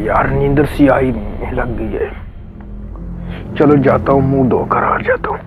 यार नींदर सी आई लग गई है। चलो जाता हूँ, मुंह धोकर आ जाता हूँ।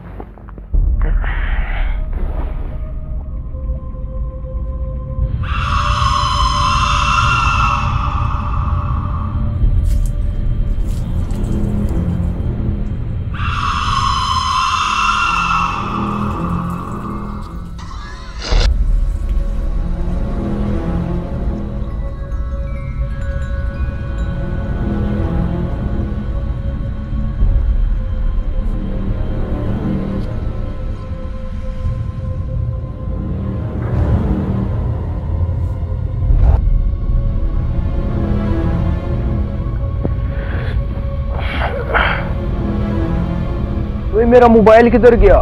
मेरा मोबाइल किधर गया?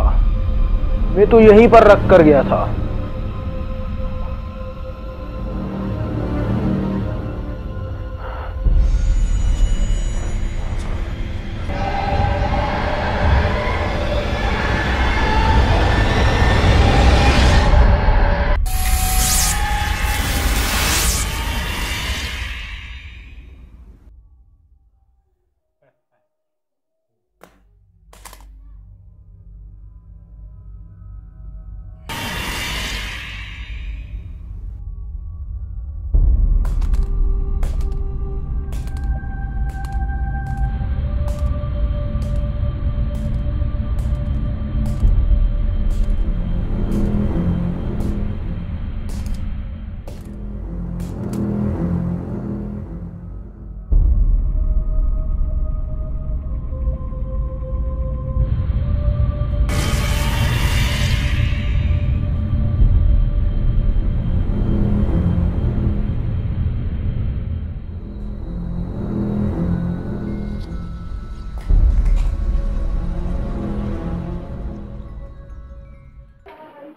मैं तो यहीं पर रख कर गया था।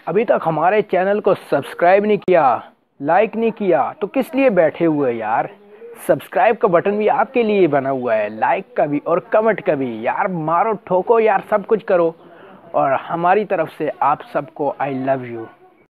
अभी तक हमारे चैनल को सब्सक्राइब नहीं किया, लाइक नहीं किया तो किस लिए बैठे हुए यार? सब्सक्राइब का बटन भी आपके लिए बना हुआ है, लाइक का भी और कमेंट का भी। यार मारो ठोको यार, सब कुछ करो। और हमारी तरफ से आप सबको आई लव यू।